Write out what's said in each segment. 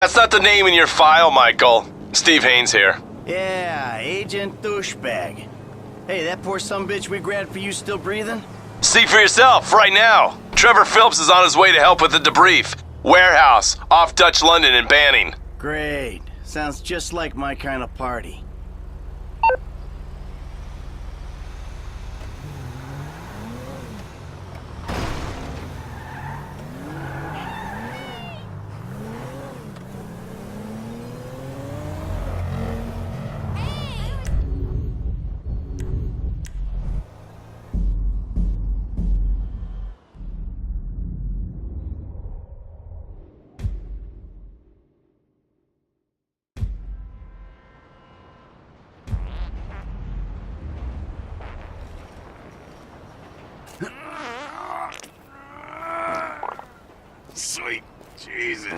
That's not the name in your file, Michael. Steve Haynes here. Yeah, Agent Douchebag. Hey, that poor sumbitch we grabbed for you still breathing? See for yourself, right now. Trevor Phillips is on his way to help with the debrief. Warehouse, off Dutch London and Banning. Great. Sounds just like my kind of party. Sweet Jesus.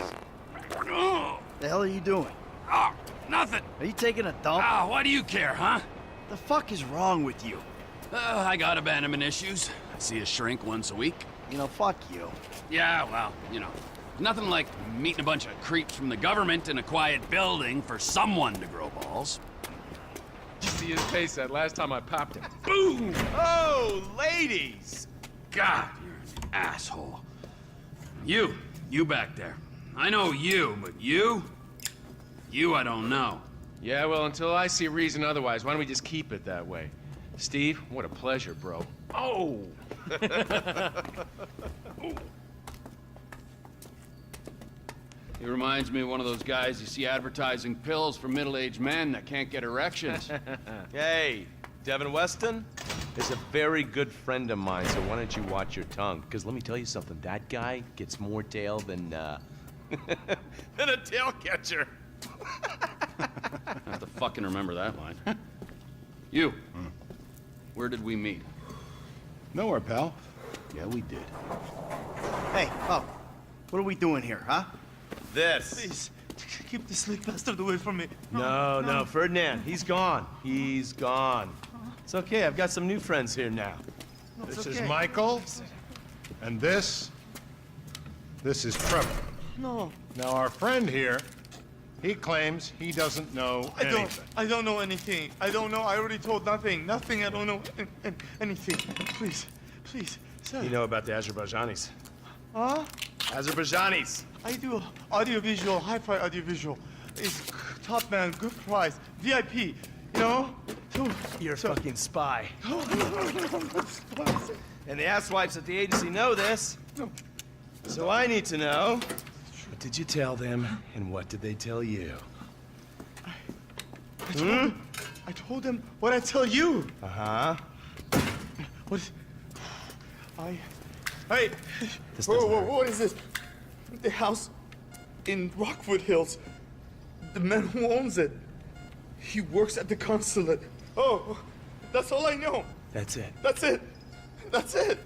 The hell are you doing? Oh, nothing. Are you taking a dump? Ah, why do you care, huh? The fuck is wrong with you? I got abandonment issues. I see a shrink once a week. You know, fuck you. Yeah, well, nothing like meeting a bunch of creeps from the government in a quiet building for someone to grow balls. Did you see his face that last time I popped him? Boom! Oh, ladies! God, you're an asshole. You back there. I know you, but you I don't know. Yeah, well, until I see reason otherwise, why don't we just keep it that way? Steve, what a pleasure, bro. Oh! He reminds me of one of those guys you see advertising pills for middle-aged men that can't get erections. Hey, Devin Weston is a very good friend of mine, so why don't you watch your tongue? Because let me tell you something, that guy gets more tail than, than a tail catcher. I have to fucking remember that line. You, where did we meet? Nowhere, pal. Yeah, we did. Hey, oh, what are we doing here, huh? This. Please, keep the sleep bastard away from me. No, Ferdinand, he's gone. He's gone. It's okay, I've got some new friends here now. No, it's This okay. is Michael, and this is Trevor. No, Now, our friend here, he claims he doesn't know anything. I don't know anything. I don't know. I already told nothing. Nothing. I don't know anything. Please, sir. You know about the Azerbaijanis. Huh? Azerbaijanis. I do audiovisual, hi-fi audiovisual. It's top man, good price, VIP. You know? You're a fucking spy. No, And the asswipes at the agency know this. So I need to know, what did you tell them, and what did they tell you? I told them what I tell you. Uh-huh. What is... Hey! This Whoa, doesn't whoa, hurt. what is this? The house in Rockwood Hills. The man who owns it. He works at the consulate. Oh, that's all I know. That's it. That's it. That's it.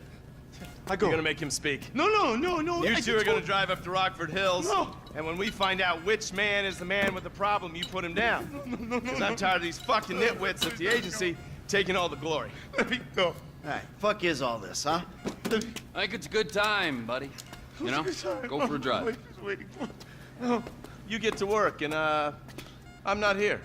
I go. You're gonna make him speak. No. You I two are just gonna told- drive up to Rockford Hills. No. And when we find out which man is the man with the problem, you put him down. Because I'm tired of these fucking nitwits at the agency taking all the glory. Let me go. All right, fuck is all this, huh? I think it's a good time, buddy. You know, go for a drive. Wait, waiting for... You get to work, and I'm not here.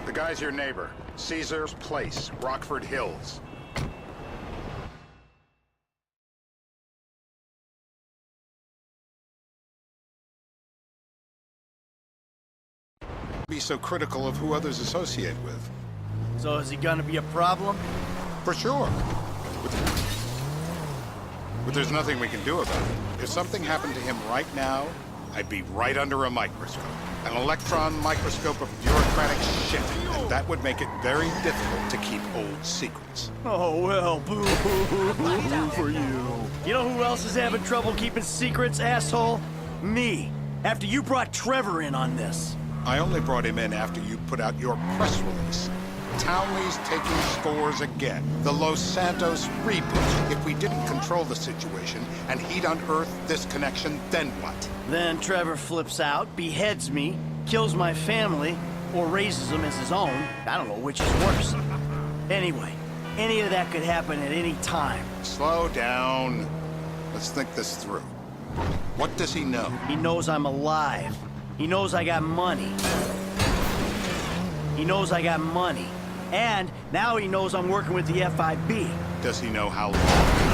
The guy's your neighbor. Caesar's Place, Rockford Hills. Be so critical of who others associate with. So is he gonna be a problem? For sure. But there's nothing we can do about it. If something happened to him right now, I'd be right under a microscope. An electron microscope of bureaucratic shit. And that would make it very difficult to keep old secrets. Oh, well, boo for you. You know who else is having trouble keeping secrets, asshole? Me. After you brought Trevor in on this. I only brought him in after you put out your press release. Townley's taking scores again. The Los Santos reboot. If we didn't control the situation and he'd unearthed this connection, then what? Then Trevor flips out, beheads me, kills my family, or raises them as his own. I don't know which is worse. Anyway, any of that could happen at any time. Slow down. Let's think this through. What does he know? He knows I'm alive. He knows I got money. He knows I got money. And now he knows I'm working with the FIB. Does he know how long you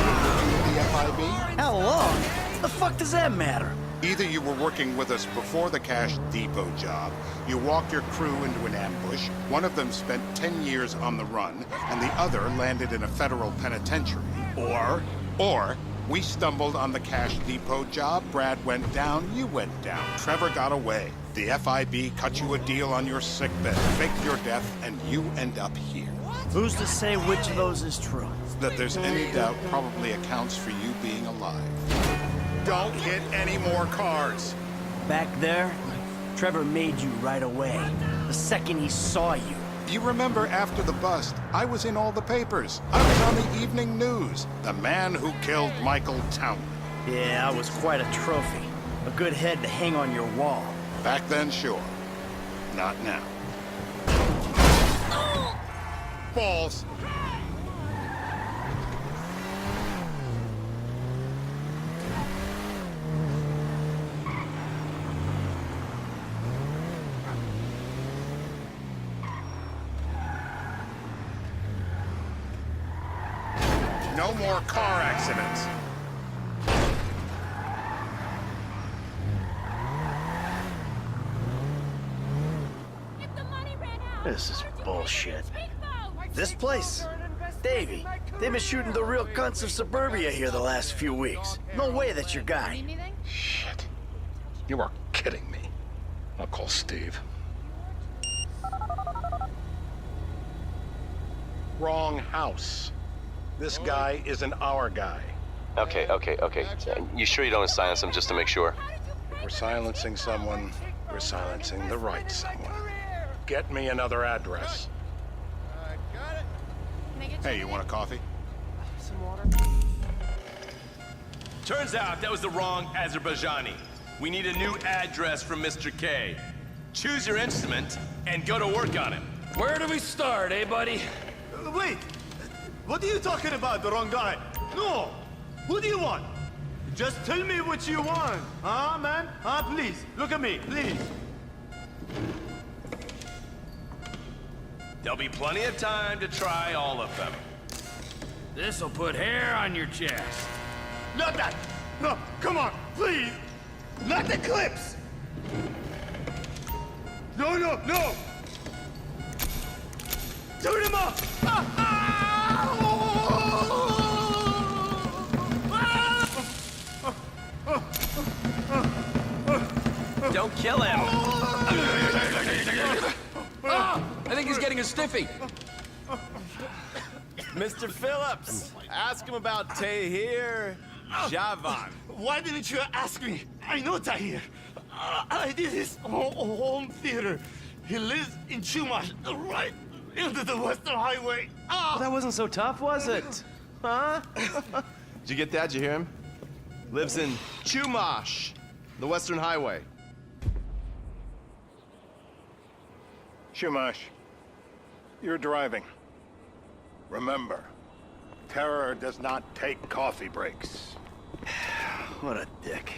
were working with the FIB? How long? The fuck does that matter? Either you were working with us before the Cash Depot job, you walked your crew into an ambush, one of them spent 10 years on the run, and the other landed in a federal penitentiary. Or we stumbled on the Cash Depot job, Brad went down, you went down. Trevor got away. The FIB cut you a deal on your sickbed, faked your death, and you end up here. Who's to say which of those is true? That there's any doubt probably accounts for you being alive. Don't hit any more cars. Back there, Trevor made you right away. The second he saw you. You remember after the bust, I was in all the papers. I was on the evening news. The man who killed Michael Townley. Yeah, I was quite a trophy. A good head to hang on your wall. Back then, sure. Not now. Balls. No more car accidents. This is bullshit. This place? Davey, they've been shooting the real cunts of suburbia here the last few weeks. No way that's your guy. Shit. You are kidding me. I'll call Steve. Wrong house. This guy isn't our guy. Okay. You sure you don't silence him just to make sure? If we're silencing someone, we're silencing the right someone. Get me another address. Hey, you want a coffee? Turns out that was the wrong Azerbaijani. We need a new address from Mr. K. Choose your instrument and go to work on it. Where do we start, eh, buddy? Wait! What are you talking about, the wrong guy? No! Who do you want? Just tell me what you want. Huh, man? Huh, please. Look at me, please. There'll be plenty of time to try all of them. This'll put hair on your chest. Not that! No, come on, please! Not the clips! No! Turn him off! Don't kill him! I think he's getting a stiffy. Mr. Phillips, ask him about Tahir Javan. Why didn't you ask me? I know Tahir. I did his home theater. He lives in Chumash, right into the Western Highway. Well, that wasn't so tough, was it? Huh? Did you get that? Did you hear him? Lives in Chumash, the Western Highway. Shumash, you're driving. Remember, terror does not take coffee breaks. What a dick.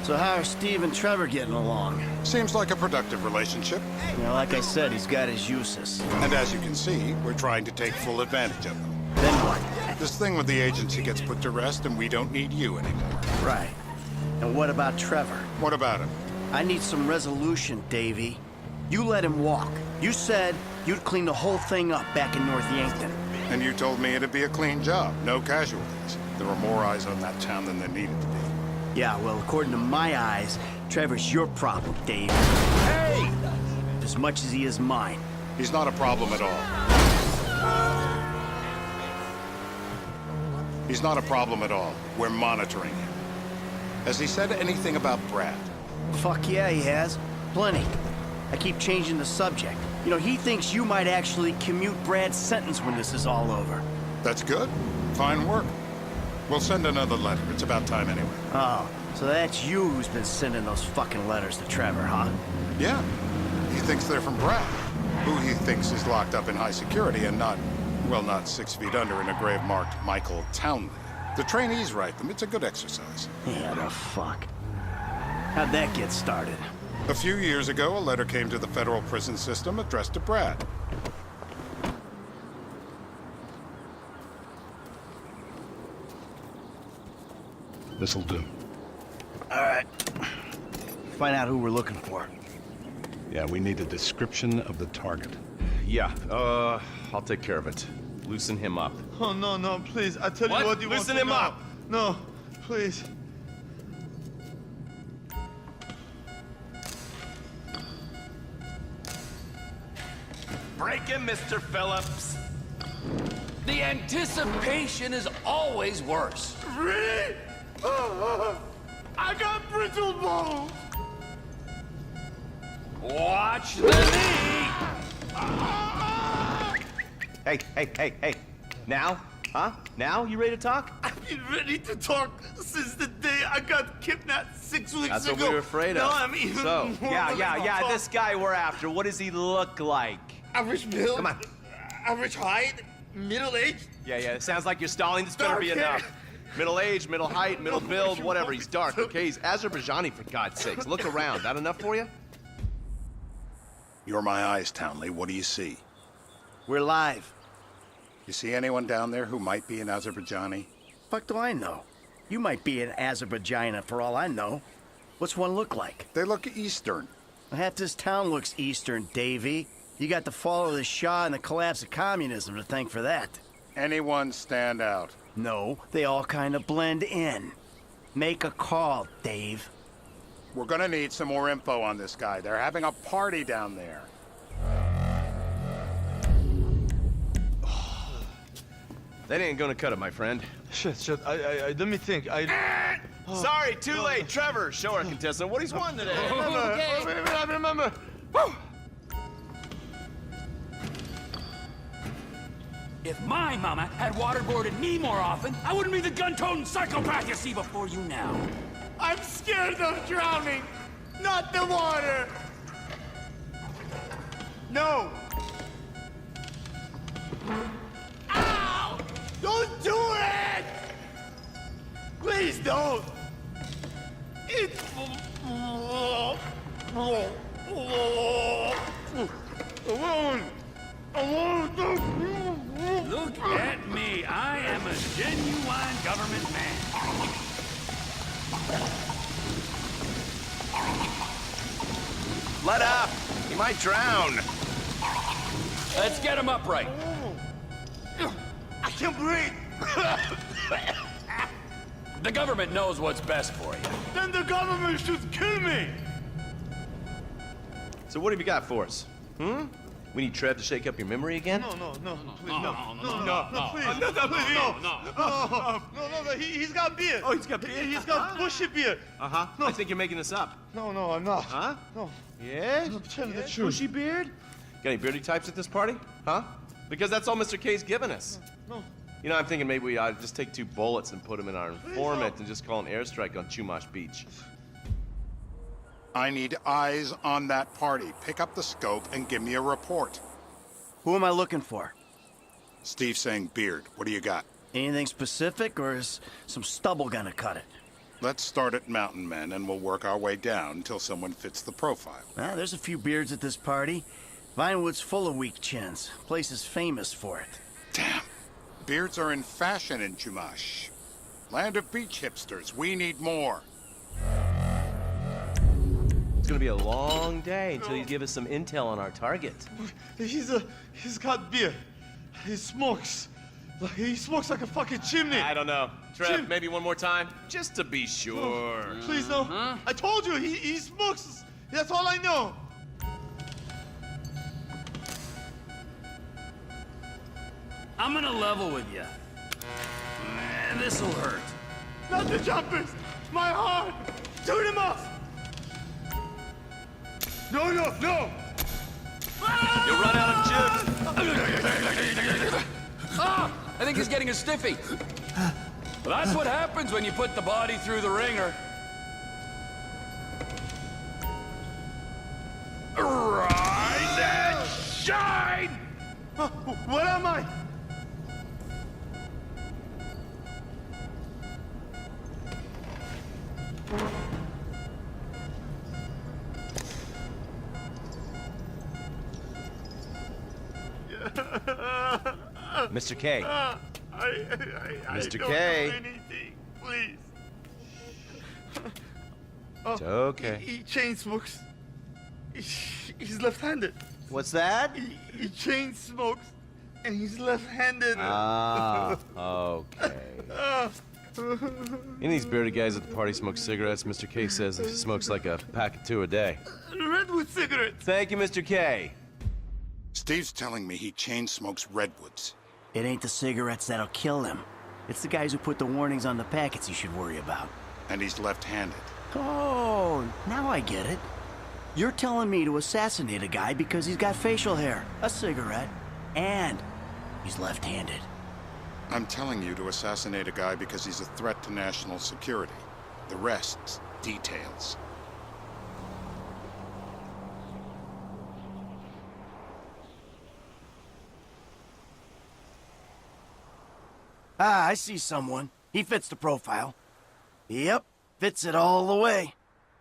So how are Steve and Trevor getting along? Seems like a productive relationship. You know, like I said, he's got his uses. And as you can see, we're trying to take full advantage of them. Then what? This thing with the agency gets put to rest and we don't need you anymore. Right. And what about Trevor? What about him? I need some resolution, Davey. You let him walk. You said you'd clean the whole thing up back in North Yankton. And you told me it'd be a clean job, no casualties. There were more eyes on that town than there needed to be. Yeah, well, according to my eyes, Trevor's your problem, Dave. Hey! As much as he is mine. He's not a problem at all. He's not a problem at all. We're monitoring him. Has he said anything about Brad? Fuck yeah, he has. Plenty. I keep changing the subject. You know, he thinks you might actually commute Brad's sentence when this is all over. That's good. Fine work. We'll send another letter. It's about time anyway. Oh, so that's you who's been sending those fucking letters to Trevor, huh? Yeah. He thinks they're from Brad, who he thinks is locked up in high security and not, well, not 6 feet under in a grave marked Michael Townley. The trainees write them. It's a good exercise. Yeah, the fuck. How'd that get started? A few years ago, a letter came to the federal prison system addressed to Brad. This'll do. All right. Find out who we're looking for. Yeah, we need a description of the target. Yeah, I'll take care of it. Loosen him up. Oh, no, no, please. I tell What? you what you Loosen want him to know. up. No, please. Break him, Mr. Phillips. The anticipation is always worse. Really? I got brittle bones. Watch the knee! Hey. Now? Huh? Now? You ready to talk? I've been ready to talk since the day I got kidnapped 6 weeks That's ago. what we were afraid of. No, I'm even So, more yeah, ready to talk. this guy we're after, what does he look like? Average build. Come on. Average height. Middle age. Yeah, it sounds like you're stalling. This better be Dark hair. enough. Middle age, middle height, middle build, whatever. He's dark, okay? He's Azerbaijani, for God's sakes. Look around. That enough for you? You're my eyes, Townley. What do you see? We're live. You see anyone down there who might be an Azerbaijani? Fuck do I know? You might be an Azerbaijana for all I know. What's one look like? They look Eastern. Half this town looks Eastern, Davy. You got the fall of the Shah and the collapse of communism to thank for that. Anyone stand out? No, they all kind of blend in. Make a call, Dave. We're gonna need some more info on this guy. They're having a party down there. That ain't gonna cut it, my friend. Shit. I let me think. Sorry, too late. Trevor, show our contestant what he's won today. I remember. Woo! If my mama had waterboarded me more often, I wouldn't be the gun-toting psychopath you see before you now. I'm scared of drowning, not the water. No. Ow! Don't do it! Please don't. It's... Look at me. I am a genuine government man. Let up! He might drown. Let's get him upright. I can't breathe. The government knows what's best for you. Then the government should kill me. So what have you got for us? We need Trev to shake up your memory again? No, please, no, please, no, he's got beard. Oh, he's got beard? He's got bushy beard. Uh-huh. I think you're making this up. No, I'm not. Huh? No. Yeah? I'm telling the Yeah? truth. Bushy beard? Got any beardy types at this party? Huh? Because that's all Mr. K's given us. No. You know, I'm thinking maybe we ought to just take 2 bullets and put them in our informant and just call an airstrike on Chumash Beach. I need eyes on that party. Pick up the scope and give me a report. Who am I looking for? Steve's saying beard. What do you got? Anything specific, or is some stubble gonna cut it? Let's start at Mountain Men, and we'll work our way down until someone fits the profile. Well, there's a few beards at this party. Vinewood's full of weak chins. Place is famous for it. Damn. Beards are in fashion in Chumash. Land of beach hipsters. We need more. It's gonna be a long day until you give us some intel on our target. He's got beard. He smokes. He smokes like a fucking chimney. I don't know. Trev, maybe one more time? Just to be sure. Please, no. I told you, he smokes. That's all I know. I'm gonna level with you. This'll hurt. Not the jumpers. My heart. Shoot him off. No. Ah! You'll run out of chips. Ah! I think he's getting a stiffy. Well, that's what happens when you put the body through the ringer. Rise and shine! What am I? Mr. K. Mr. K. Know anything. Please. It's okay. He chain smokes. He's left-handed. What's that? He chain smokes, and he's left-handed. Ah, okay. Any of these bearded guys at the party smoke cigarettes. Mr. K says he smokes like a pack of 2 a day. Redwood cigarettes. Thank you, Mr. K. Steve's telling me he chain smokes redwoods. It ain't the cigarettes that'll kill him. It's the guys who put the warnings on the packets you should worry about. And he's left-handed. Oh, now I get it. You're telling me to assassinate a guy because he's got facial hair, a cigarette, and he's left-handed. I'm telling you to assassinate a guy because he's a threat to national security. The rest's details. Ah, I see someone. He fits the profile. Yep, fits it all the way.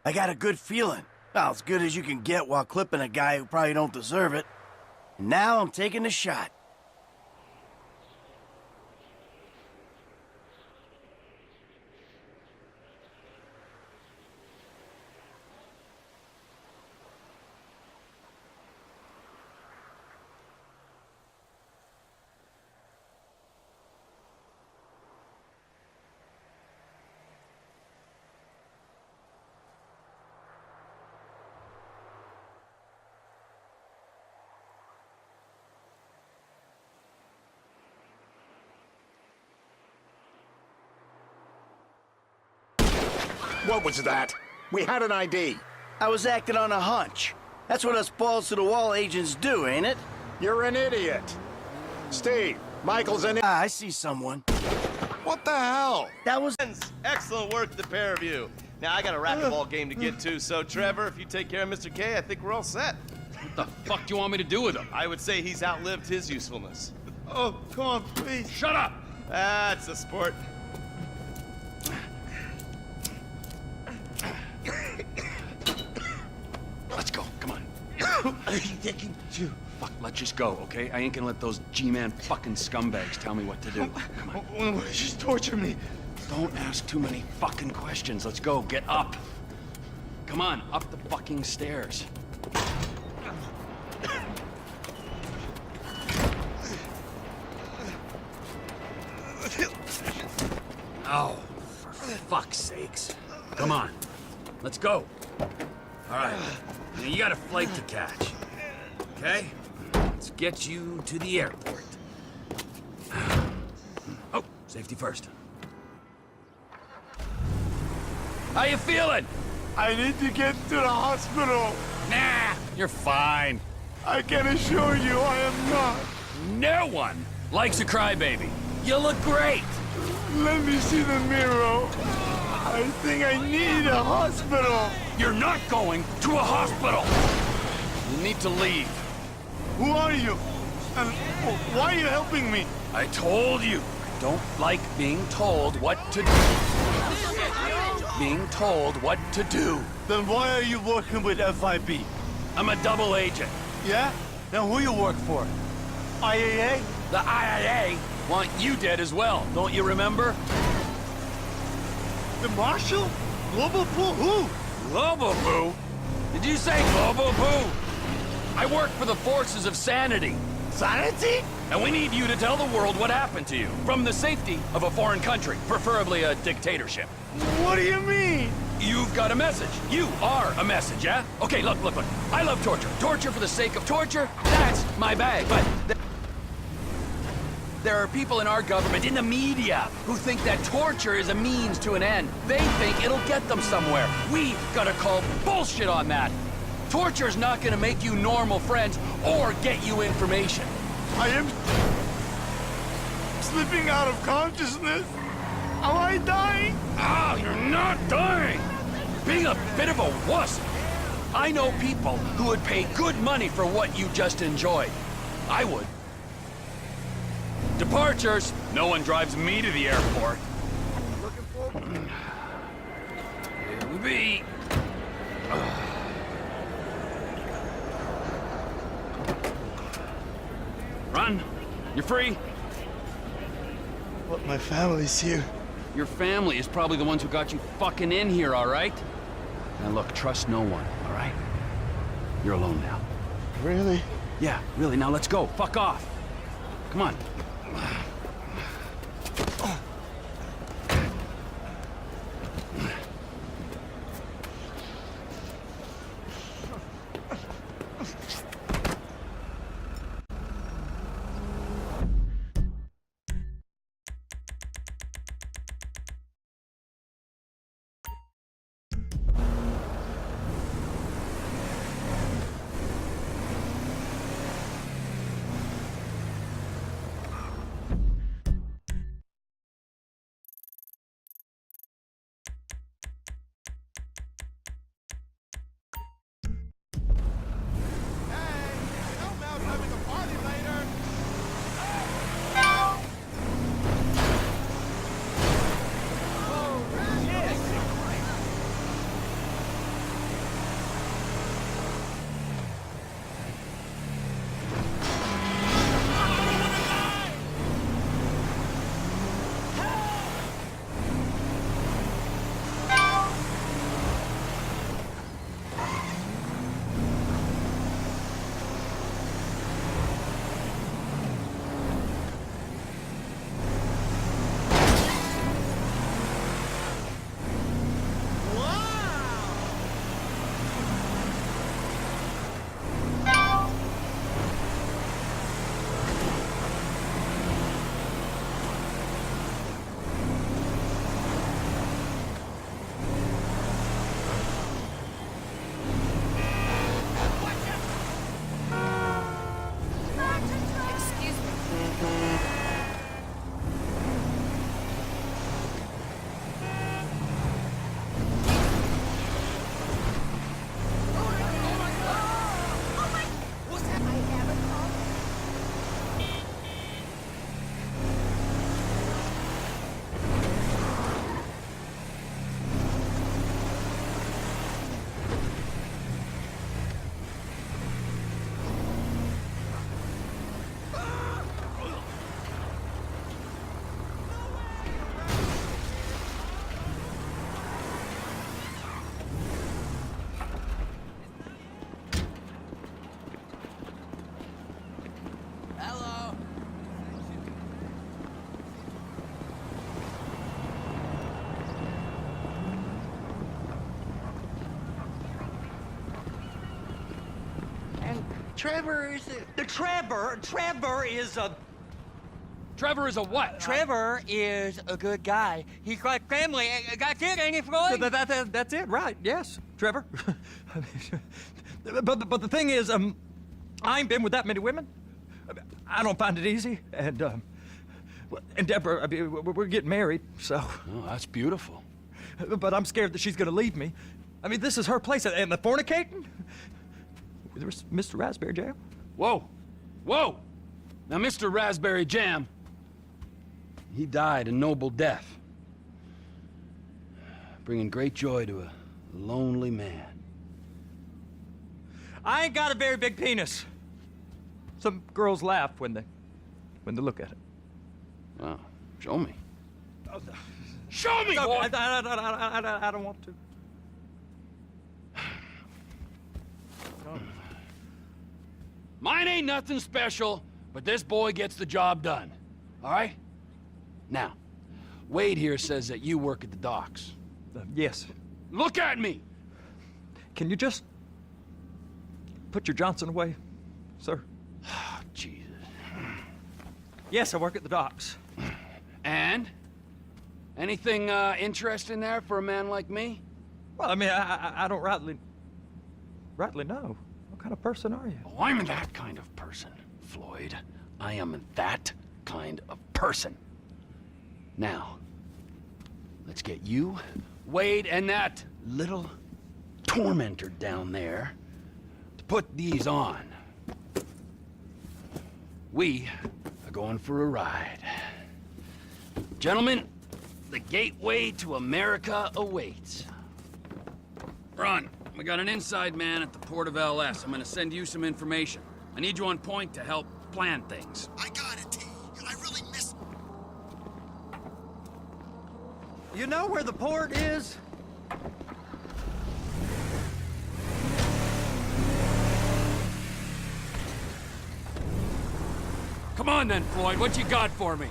I got a good feeling. Well, as good as you can get while clipping a guy who probably don't deserve it. And now I'm taking the shot. What was that? We had an ID. I was acting on a hunch. That's what us balls-to-the-wall agents do, ain't it? You're an idiot. Steve, Michael's an Ah, I see someone. What the hell? That was... Excellent work, the pair of you. Now, I got a racquetball game to get to, so Trevor, if you take care of Mr. K, I think we're all set. What the fuck do you want me to do with him? I would say he's outlived his usefulness. Oh, come on, please. Shut up! That's a sport. Let's go, come on. Fuck, let's just go, okay? I ain't gonna let those G-Man fucking scumbags tell me what to do. Come on. Just torture me. Don't ask too many fucking questions. Let's go, get up. Come on, up the fucking stairs. Oh, for fuck's sakes. Come on, let's go. All right, now you got a flight to catch, okay? Let's get you to the airport. Oh, safety first. How you feeling? I need to get to the hospital. Nah, you're fine. I can assure you I am not. No one likes a crybaby. You look great. Let me see the mirror. I think I need a hospital. You're not going to a hospital. You need to leave. Who are you? And why are you helping me? I told you. I don't like being told what to do. Being told what to do. Then why are you working with FIB? I'm a double agent. Yeah? Then who you work for? IAA? The IAA want you dead as well, don't you remember? The Marshal? Global Pool? Who? Global Boo? Did you say Global Boo? I work for the forces of sanity. Sanity? And we need you to tell the world what happened to you. From the safety of a foreign country, preferably a dictatorship. What do you mean? You've got a message. You are a message, yeah? Okay, look. I love torture. Torture for the sake of torture, that's my bag. But there are people in our government, in the media, who think that torture is a means to an end. They think it'll get them somewhere. We gotta call bullshit on that. Torture's not gonna make you normal friends or get you information. I am slipping out of consciousness. Am I dying? Oh, you're not dying! You're being a bit of a wuss. I know people who would pay good money for what you just enjoyed. I would. Departures. No one drives me to the airport. Here we be. Run. You're free. But my family's here. Your family is probably the ones who got you fucking in here, all right? Now look, trust no one, all right? You're alone now. Really? Yeah, really. Now let's go. Fuck off. Come on. Trevor is Trevor is a... Trevor is a what? Trevor is a good guy. He's got family. That's it, ain't it, Floyd? That's it, right? Yes, Trevor. but the thing is, I ain't been with that many women. I don't find it easy, and Deborah, I mean, we're getting married, so. Oh, that's beautiful. But I'm scared that she's gonna leave me. I mean, this is her place, and the fornicating? There's Mr. Raspberry Jam. Whoa. Whoa! Now, Mr. Raspberry Jam, he died a noble death, bringing great joy to a lonely man. I ain't got a very big penis. Some girls laugh when they look at it. Wow. Show me. Show me, No, boy! I don't want to. Mine ain't nothing special, but this boy gets the job done. All right? Now, Wade here says that you work at the docks. Yes. Look at me! Can you just put your Johnson away, sir? Oh, Jesus. Yes, I work at the docks. And? Anything interesting there for a man like me? Well, I mean, I don't rightly rightly know. What kind of person are you? Oh, I'm that kind of person, Floyd. I am that kind of person. Now, let's get you, Wade, and that little tormentor down there to put these on. We are going for a ride. Gentlemen, the gateway to America awaits. Ron, we got an inside man at the port of LS. I'm gonna send you some information. I need you on point to help plan things. I got it, T. I really miss... You know where the port is? Come on then, Floyd, what you got for me?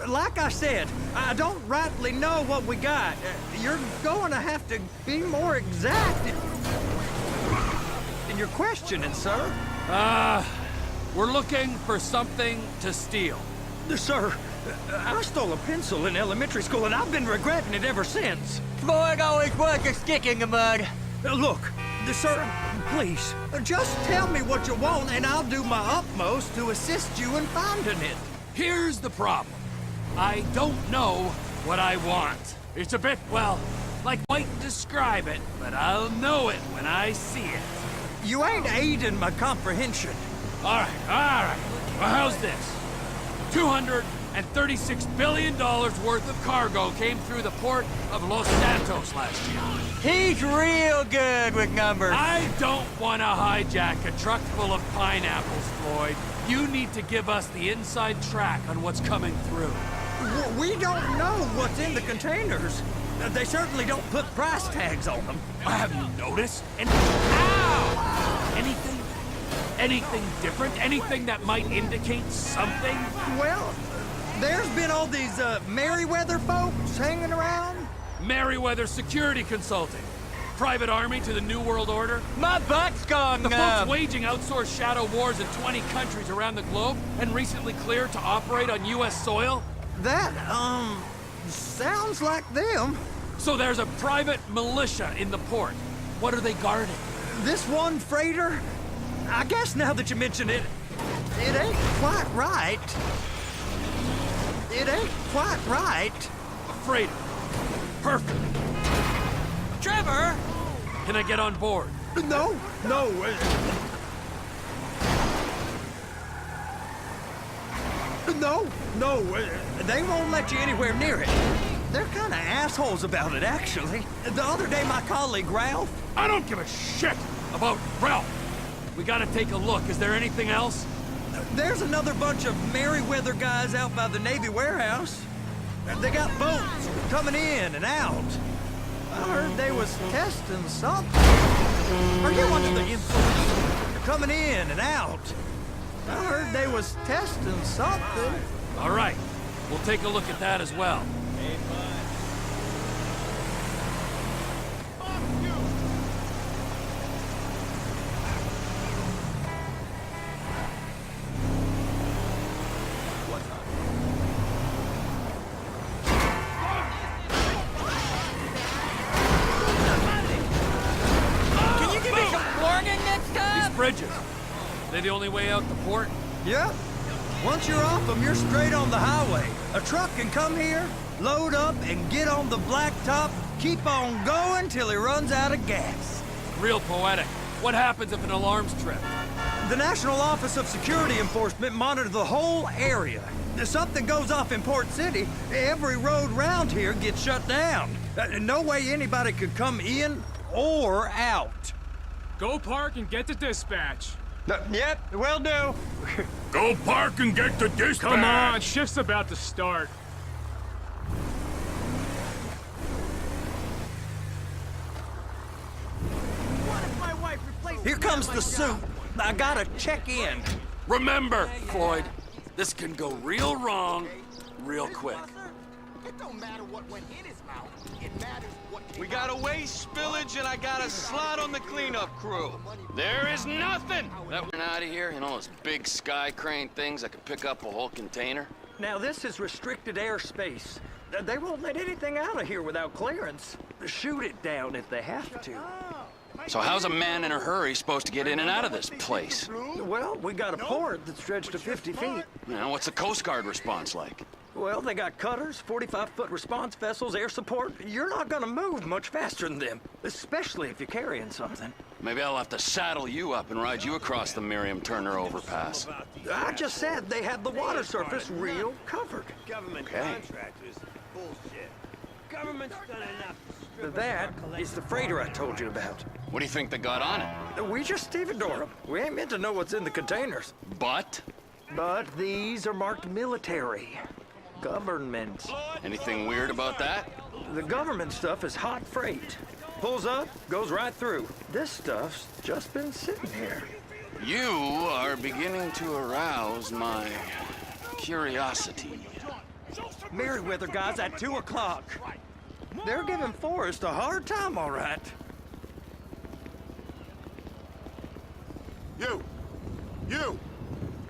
Like I said, I don't rightly know what we got. You're going to have to be more exact in your questioning, sir. We're looking for something to steal. Sir, I stole a pencil in elementary school, and I've been regretting it ever since. Floyd always was a stick in the mud. Look, sir, please, just tell me what you want, and I'll do my utmost to assist you in finding it. Here's the problem. I don't know what I want. It's a bit, well, like white describe it, but I'll know it when I see it. You ain't aiding my comprehension. All right. Well, how's this? $236 billion worth of cargo came through the port of Los Santos last year. He's real good with numbers. I don't want to hijack a truck full of pineapples, Floyd. You need to give us the inside track on what's coming through. We don't know what's in the containers. They certainly don't put price tags on them. Have you noticed? Ow! Anything different? Anything that might indicate something? Well, there's been all these Merryweather folks hanging around. Merryweather Security Consulting. Private army to the New World Order. My butt's gone The numb. folks waging outsourced shadow wars in 20 countries around the globe and recently cleared to operate on U.S. soil. That, sounds like them. So there's a private militia in the port. What are they guarding? This one freighter? I guess now that you mention it, it ain't quite right. It ain't quite right. A freighter. Perfect. Trevor! Can I get on board? No. No, they won't let you anywhere near it. They're kind of assholes about it, actually. The other day, my colleague, Ralph... I don't give a shit about Ralph. We gotta take a look. Is there anything else? There's another bunch of Merryweather guys out by the Navy warehouse. They got boats coming in and out. I heard they was testing something. Are you under the influence? They're coming in and out. I heard they was testing something. All right. We'll take a look at that as well. Can you give me some warning next time? These bridges. They the only way out the port? Yep. Once you're off them, you're straight on the highway. A truck can come here, load up, and get on the blacktop, keep on going till he runs out of gas. Real poetic. What happens if an alarm's tripped? The National Office of Security Enforcement monitors the whole area. If something goes off in Port City, every road round here gets shut down. No way anybody could come in or out. Go park and get the dispatch. Yep, will do. Go park and get the dispatch. Come on, shift's about to start. Here comes the suit. I gotta check in. Remember, Floyd, this can go real wrong real quick. It don't matter what went in his mouth. It matters what came We got a waste spillage and I got a slot on the cleanup crew. There is nothing That went out of here, you know, those big sky crane things that could pick up a whole container. Now, this is restricted airspace. They won't let anything out of here without clearance. Shoot it down if they have to. So how's a man in a hurry supposed to get in and out of this place? Well, we got a port that stretched to 50 feet. Now, what's the Coast Guard response like? Well, they got cutters, 45-foot response vessels, air support. You're not gonna move much faster than them, especially if you're carrying something. Maybe I'll have to saddle you up and ride you across the Miriam Turner overpass. I just said they had the water surface real covered. Okay. Government's done enough. That is the freighter I told you about. What do you think they got on it? We just stevedore them. We ain't meant to know what's in the containers. But? But these are marked military. Government. Anything weird about that? The government stuff is hot freight. Pulls up, goes right through. This stuff's just been sitting here. You are beginning to arouse my curiosity. Merriweather guys at 2 o'clock. They're giving Forrest a hard time, all right. You!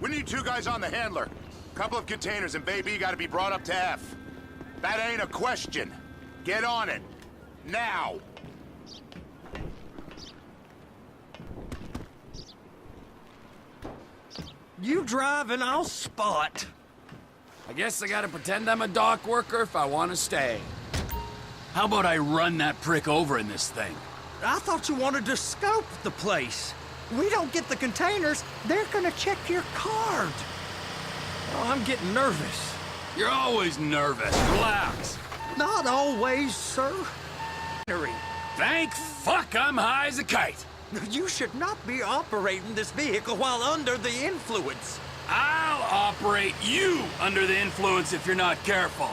We need 2 guys on the handler. Couple of containers and Baby gotta be brought up to F. That ain't a question. Get on it. Now! You drive and I'll spot. I guess I gotta pretend I'm a dock worker if I want to stay. How about I run that prick over in this thing? I thought you wanted to scope the place. We don't get the containers, they're gonna check your card. Oh, I'm getting nervous. You're always nervous. Relax. Not always, sir. Thank fuck I'm high as a kite. You should not be operating this vehicle while under the influence. I'll operate you under the influence if you're not careful.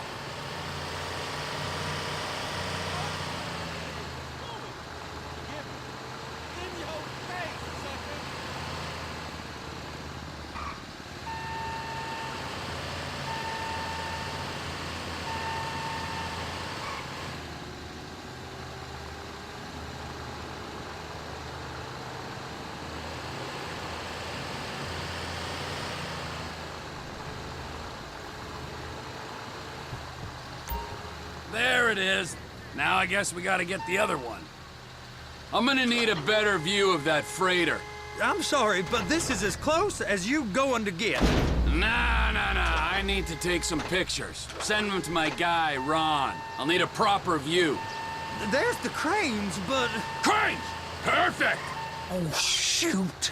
There it is. Now I guess we gotta get the other one. I'm gonna need a better view of that freighter. I'm sorry, but this is as close as you going to get. Nah. I need to take some pictures. Send them to my guy, Ron. I'll need a proper view. There's the cranes, but... Cranes! Perfect! Oh, shoot.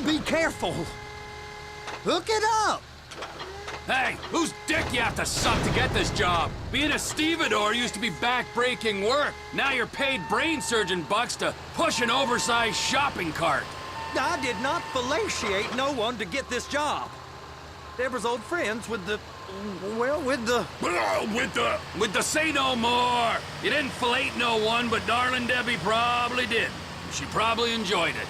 Be careful. Hook it up. Hey, whose dick you have to suck to get this job? Being a stevedore used to be back-breaking work. Now you're paid brain surgeon bucks to push an oversized shopping cart. I did not fellatiate no one to get this job. Deborah's old friends with the... well, with the... With the say no more. You didn't fellate no one, but darling Debbie probably did. She probably enjoyed it.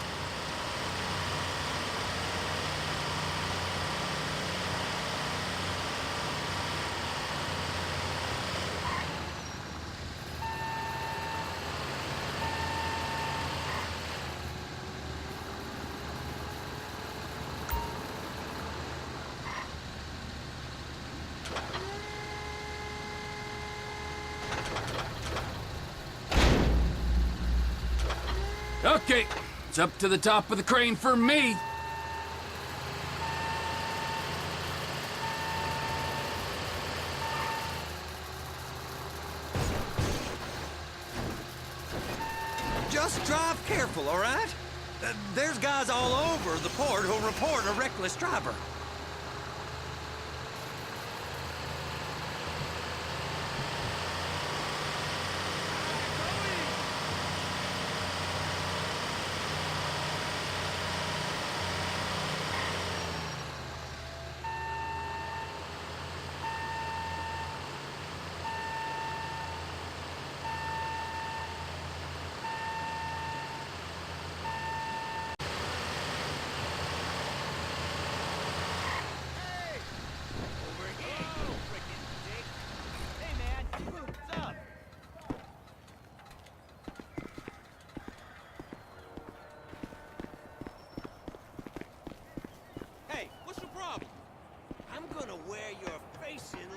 Okay, it's up to the top of the crane for me. Just drive careful, all right? There's guys all over the port who'll report a reckless driver.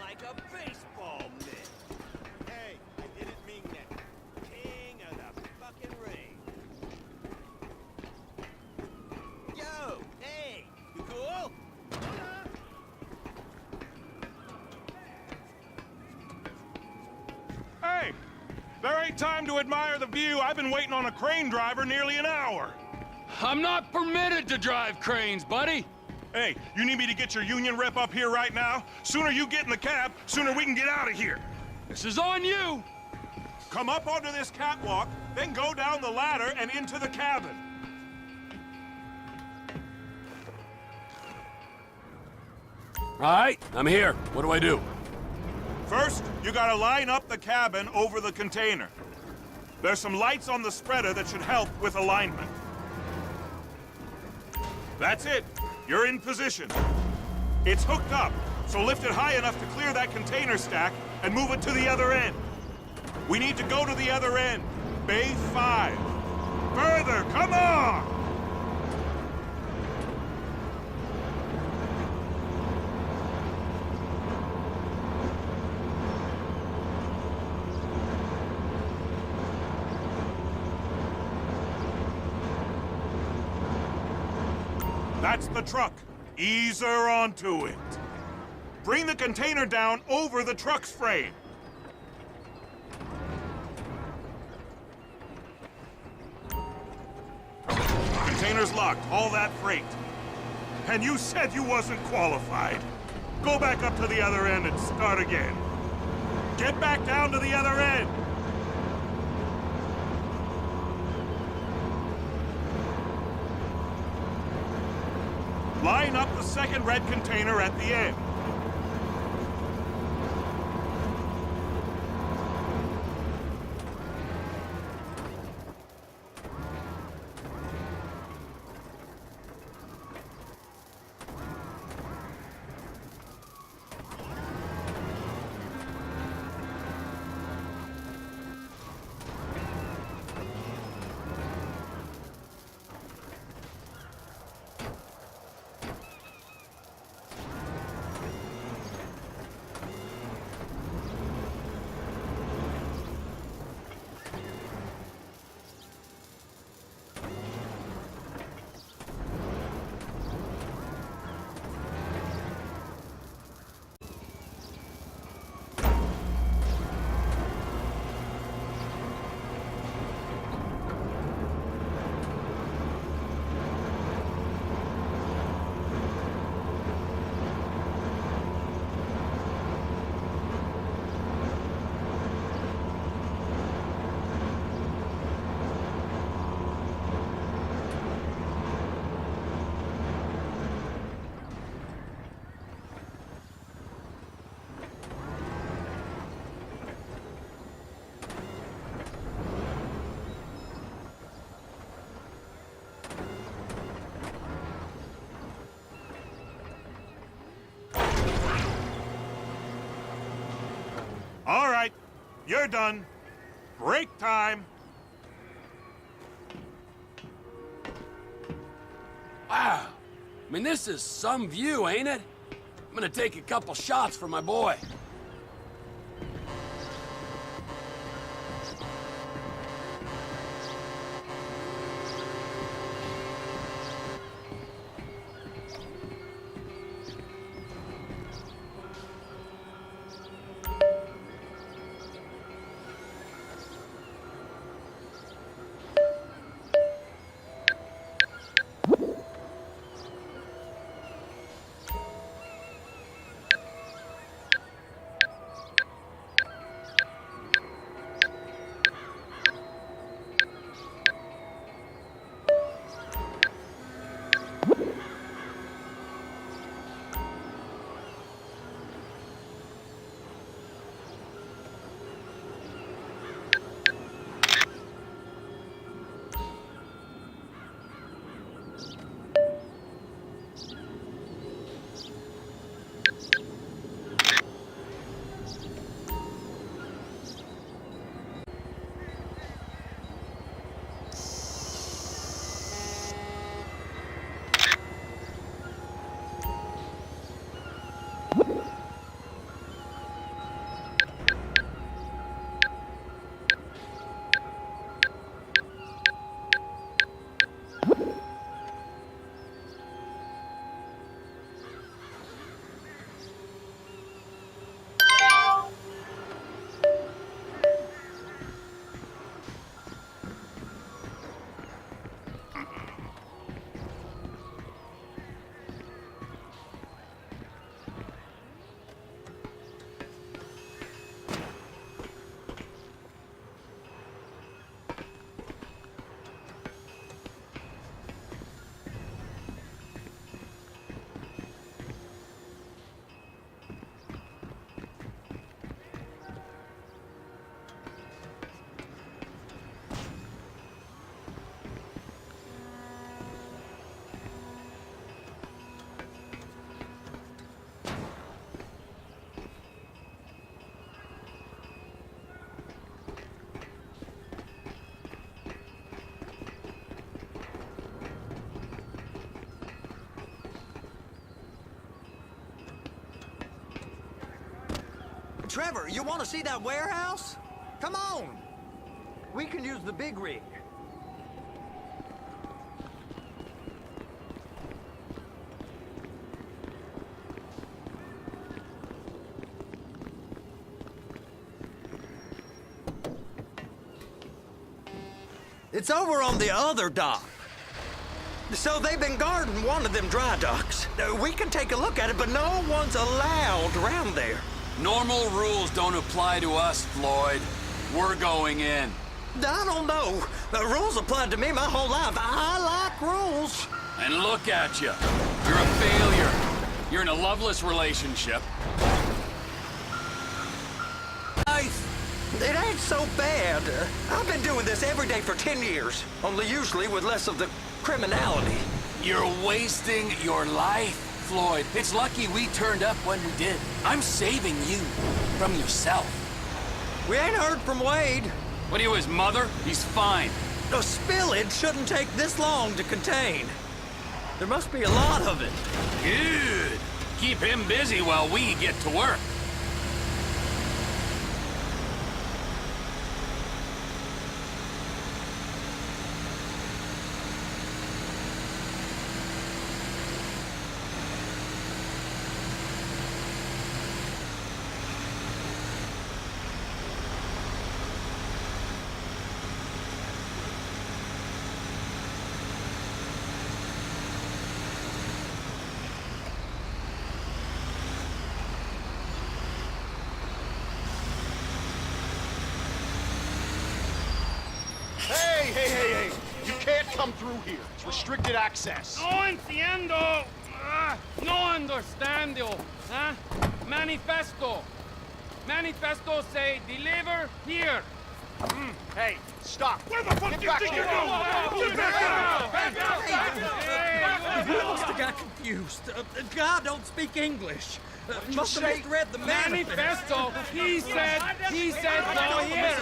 like a baseball mitt. Hey, I didn't mean that. King of the fucking ring. Yo, hey, you cool? Hey, there ain't time to admire the view. I've been waiting on a crane driver nearly an hour. I'm not permitted to drive cranes, buddy. Hey, you need me to get your union rep up here right now? Sooner you get in the cab, sooner we can get out of here. This is on you. Come up onto this catwalk, then go down the ladder and into the cabin. All right, I'm here. What do I do? First, you gotta line up the cabin over the container. There's some lights on the spreader that should help with alignment. That's it. You're in position. It's hooked up, so lift it high enough to clear that container stack and move it to the other end. We need to go to the other end. Bay 5. Further, come on! That's the truck. Ease her onto it. Bring the container down over the truck's frame. Container's locked, all that freight. And you said you wasn't qualified. Go back up to the other end and start again. Get back down to the other end. Line up the second red container at the end. All right, you're done. Break time. Wow. I mean, this is some view, ain't it? I'm gonna take a couple shots for my boy. Trevor, you want to see that warehouse? Come on. We can use the big rig. It's over on the other dock. So they've been guarding one of them dry docks. We can take a look at it, but no one's allowed around there. Normal rules don't apply to us, Floyd. We're going in. I don't know. The rules applied to me my whole life. I like rules. And look at you. You're a failure. You're in a loveless relationship. It ain't so bad. I've been doing this every day for 10 years, only usually with less of the criminality. You're wasting your life, Floyd. It's lucky we turned up when we did. I'm saving you from yourself. We ain't heard from Wade. What are you, his mother? He's fine. A spillage shouldn't take this long to contain. There must be a lot of it. Good. Keep him busy while we get to work. Hey! You can't come through here. It's restricted access. No entiendo. No understando. Huh? Manifesto. Manifesto say deliver here. Hey, stop. Where the fuck do you think you're going? I must have got confused. God don't speak English. Must have misread the manifesto. He said go here.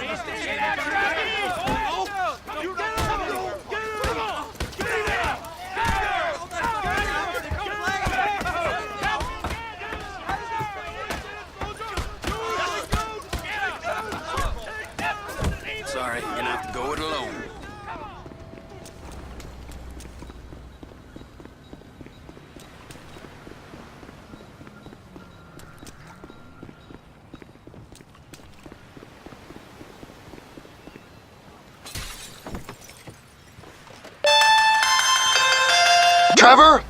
Sorry, you're gonna have to go it alone. Trevor,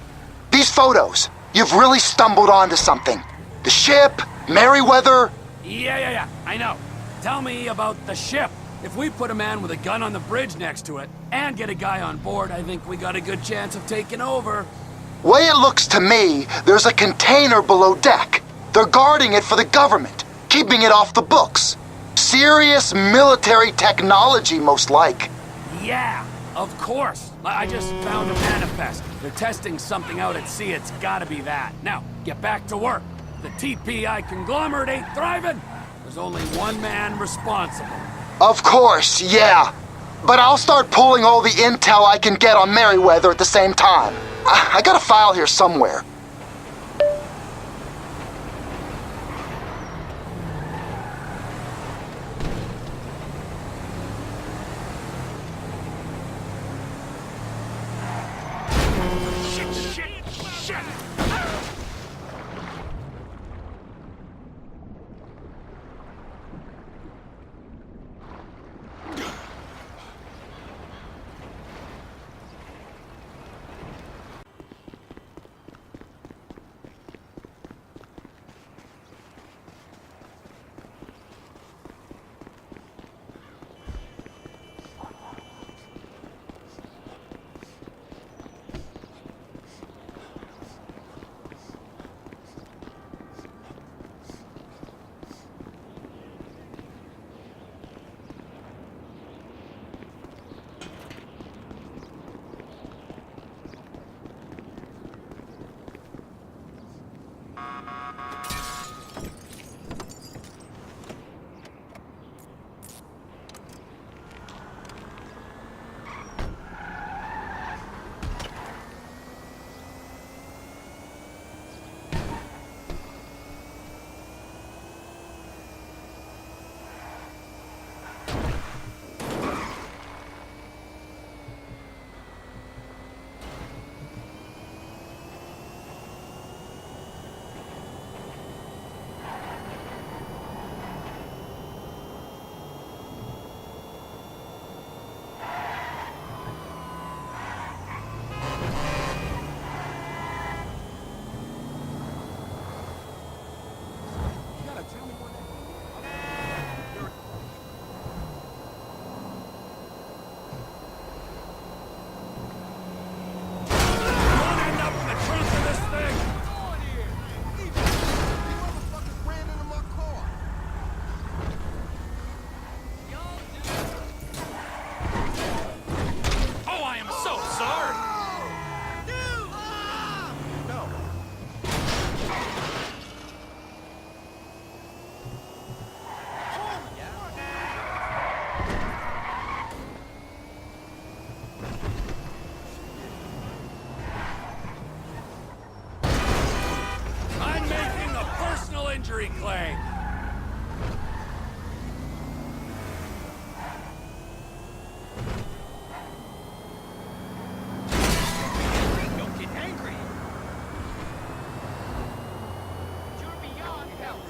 these photos, you've really stumbled onto something. The ship, Merryweather. Yeah, I know. Tell me about the ship. If we put a man with a gun on the bridge next to it and get a guy on board, I think we got a good chance of taking over. Way it looks to me, there's a container below deck. They're guarding it for the government, keeping it off the books. Serious military technology, most like. Yeah, of course. I just found a manifest. They're testing something out at sea. It's gotta be that. Now, get back to work. The TPI conglomerate ain't thriving. There's only one man responsible. Of course, yeah. But I'll start pulling all the intel I can get on Merryweather at the same time. I got a file here somewhere. Shit! injury claim. Don't get angry. You're beyond help.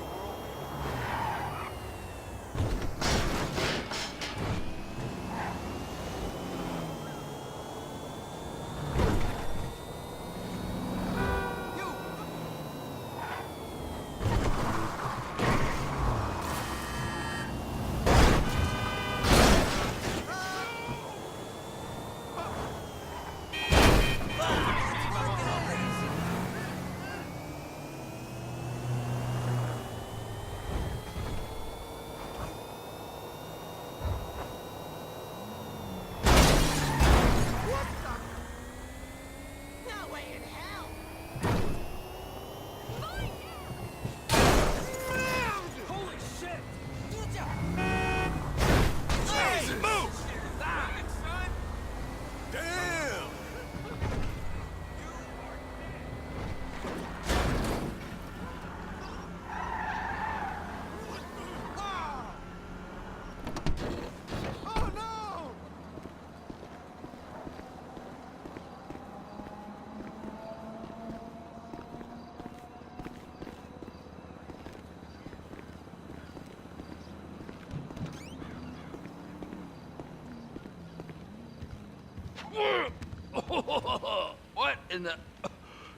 What in the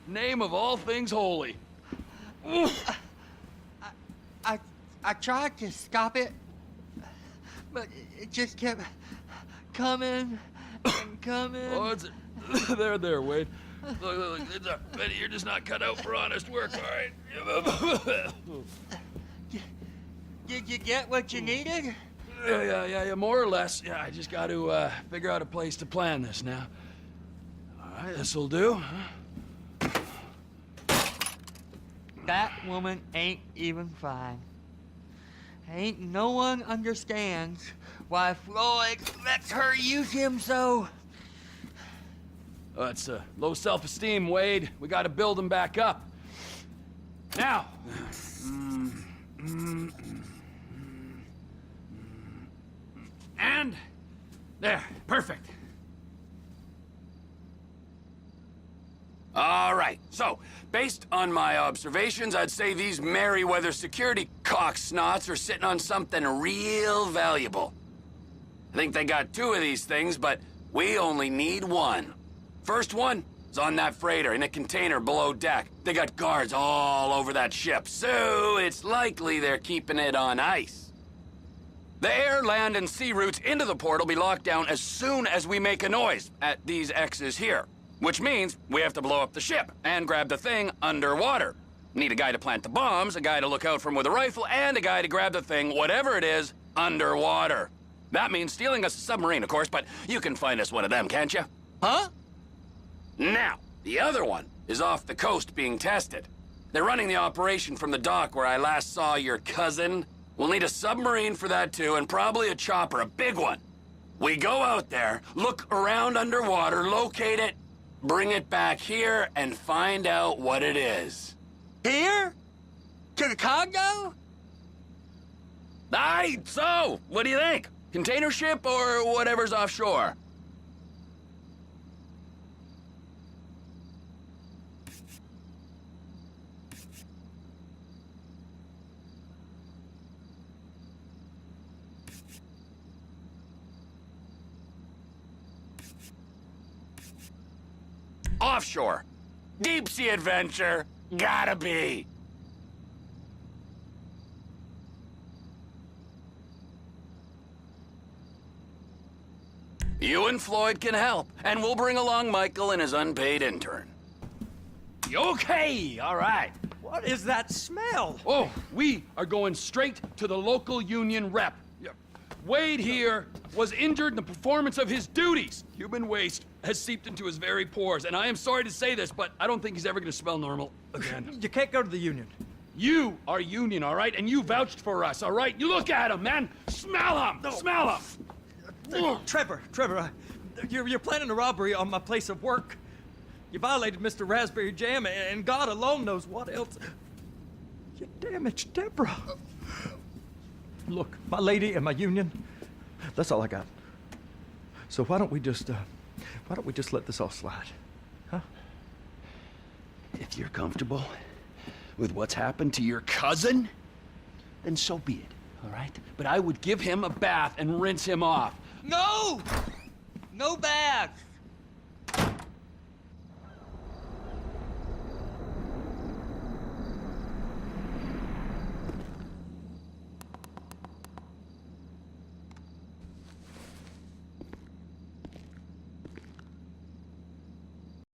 name of all things holy? I tried to stop it, but it just kept coming and coming. Oh, it's there, Wade. Look, Benny, you're just not cut out for honest work, all right? Did you get what you needed? Yeah, more or less. Yeah, I just got to figure out a place to plan this now. All right, this'll do. That woman ain't even fine. Ain't no one understands why Floyd lets her use him so. It's low self-esteem, Wade. We got to build him back up. Now. And there, perfect. All right, so based on my observations, I'd say these Merryweather security cocksnots are sitting on something real valuable. I think they got 2 of these things, but we only need 1. First one is on that freighter in a container below deck. They got guards all over that ship, so it's likely they're keeping it on ice. The air, land, and sea routes into the port will be locked down as soon as we make a noise at these X's here. Which means we have to blow up the ship and grab the thing underwater. Need a guy to plant the bombs, a guy to look out for him with a rifle, and a guy to grab the thing, whatever it is, underwater. That means stealing us a submarine, of course, but you can find us one of them, can't you? Huh? Now, the other one is off the coast being tested. They're running the operation from the dock where I last saw your cousin. We'll need a submarine for that too, and probably a chopper, a big one. We go out there, look around underwater, locate it, bring it back here, and find out what it is. Here? To the Congo? Aye, so, what do you think? Container ship or whatever's offshore? Offshore. Deep sea adventure. Gotta be. You and Floyd can help, and we'll bring along Michael and his unpaid intern. Okay, all right. What is that smell? Oh, we are going straight to the local union rep. Wade here was injured in the performance of his duties. Human waste has seeped into his very pores, and I am sorry to say this, but I don't think he's ever gonna smell normal again. You can't go to the union. You are union, all right? And you vouched for us, all right? You look at him, man. Smell him. No. Smell him. Trevor, you're planning a robbery on my place of work. You violated Mr. Raspberry Jam, and God alone knows what else. You Damn, it's Deborah. Look, my lady and my union, that's all I got. So why don't we just let this all slide? Huh? If you're comfortable with what's happened to your cousin, then so be it, all right? But I would give him a bath and rinse him off. No! No bath!